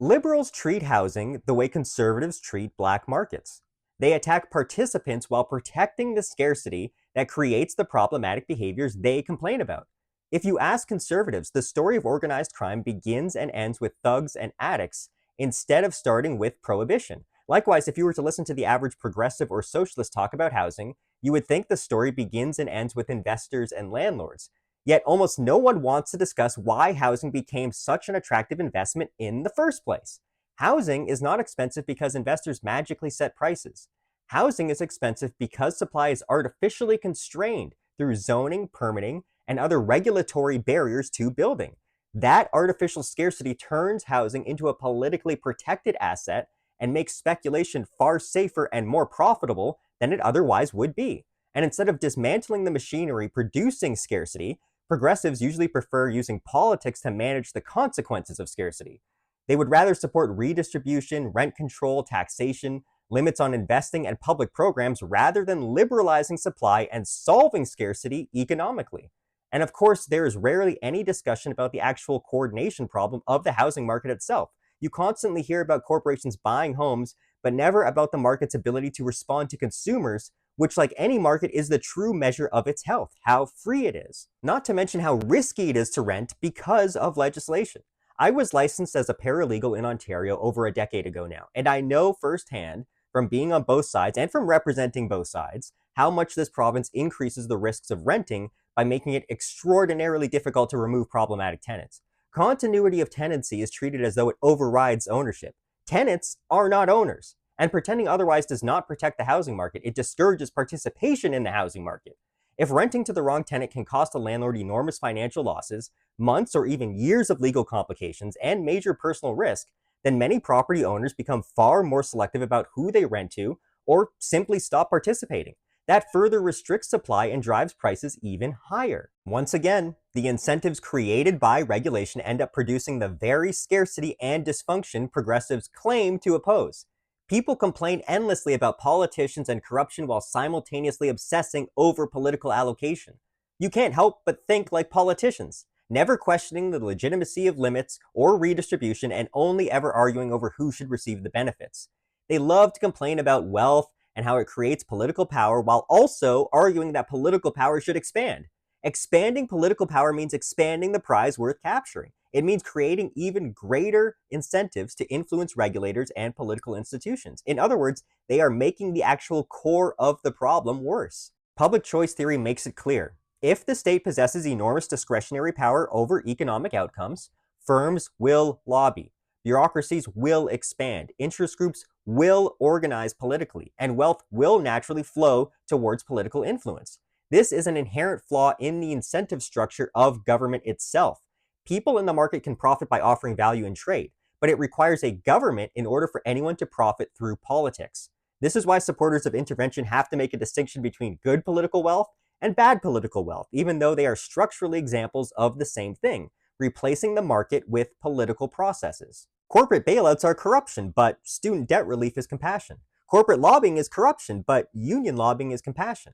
Liberals treat housing the way conservatives treat black markets. They attack participants while protecting the scarcity that creates the problematic behaviors they complain about. If you ask conservatives, the story of organized crime begins and ends with thugs and addicts instead of starting with prohibition. Likewise, if you were to listen to the average progressive or socialist talk about housing, you would think the story begins and ends with investors and landlords. Yet almost no one wants to discuss why housing became such an attractive investment in the first place. Housing is not expensive because investors magically set prices. Housing is expensive because supply is artificially constrained through zoning, permitting, and other regulatory barriers to building. That artificial scarcity turns housing into a politically protected asset and makes speculation far safer and more profitable than it otherwise would be. And instead of dismantling the machinery producing scarcity, progressives usually prefer using politics to manage the consequences of scarcity. They would rather support redistribution, rent control, taxation, limits on investing, and public programs rather than liberalizing supply and solving scarcity economically. And of course, there is rarely any discussion about the actual coordination problem of the housing market itself. You constantly hear about corporations buying homes, but never about the market's ability to respond to consumers, which, like any market, is the true measure of its health, how free it is. Not to mention how risky it is to rent because of legislation. I was licensed as a paralegal in Ontario over a decade ago now, and I know firsthand from being on both sides and from representing both sides how much this province increases the risks of renting by making it extraordinarily difficult to remove problematic tenants. Continuity of tenancy is treated as though it overrides ownership. Tenants are not owners, and pretending otherwise does not protect the housing market. It discourages participation in the housing market. If renting to the wrong tenant can cost a landlord enormous financial losses, months or even years of legal complications, and major personal risk, then many property owners become far more selective about who they rent to or simply stop participating. That further restricts supply and drives prices even higher. Once again, the incentives created by regulation end up producing the very scarcity and dysfunction progressives claim to oppose. People complain endlessly about politicians and corruption while simultaneously obsessing over political allocation. You can't help but think like politicians, never questioning the legitimacy of limits or redistribution and only ever arguing over who should receive the benefits. They love to complain about wealth and how it creates political power while also arguing that political power should expand. Expanding political power means expanding the prize worth capturing. It means creating even greater incentives to influence regulators and political institutions. In other words, they are making the actual core of the problem worse. Public choice theory makes it clear. If the state possesses enormous discretionary power over economic outcomes, firms will lobby, bureaucracies will expand, interest groups will organize politically, and wealth will naturally flow towards political influence. This is an inherent flaw in the incentive structure of government itself. People in the market can profit by offering value in trade, but it requires a government in order for anyone to profit through politics. This is why supporters of intervention have to make a distinction between good political wealth and bad political wealth, even though they are structurally examples of the same thing, replacing the market with political processes. Corporate bailouts are corruption, but student debt relief is compassion. Corporate lobbying is corruption, but union lobbying is compassion.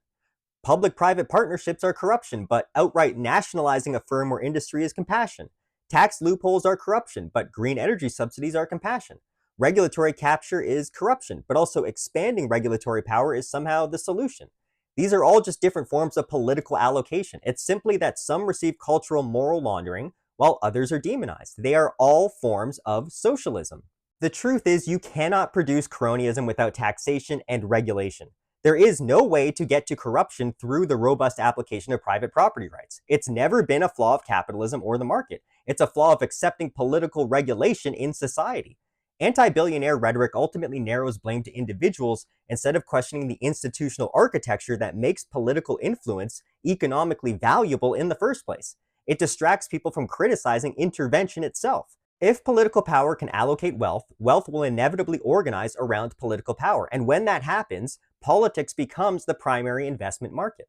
Public-private partnerships are corruption, but outright nationalizing a firm or industry is compassion. Tax loopholes are corruption, but green energy subsidies are compassion. Regulatory capture is corruption, but also expanding regulatory power is somehow the solution. These are all just different forms of political allocation. It's simply that some receive cultural moral laundering, while others are demonized. They are all forms of socialism. The truth is, you cannot produce cronyism without taxation and regulation. There is no way to get to corruption through the robust application of private property rights. It's never been a flaw of capitalism or the market. It's a flaw of accepting political regulation in society. Anti-billionaire rhetoric ultimately narrows blame to individuals instead of questioning the institutional architecture that makes political influence economically valuable in the first place. It distracts people from criticizing intervention itself. If political power can allocate wealth, wealth will inevitably organize around political power. And when that happens, politics becomes the primary investment market.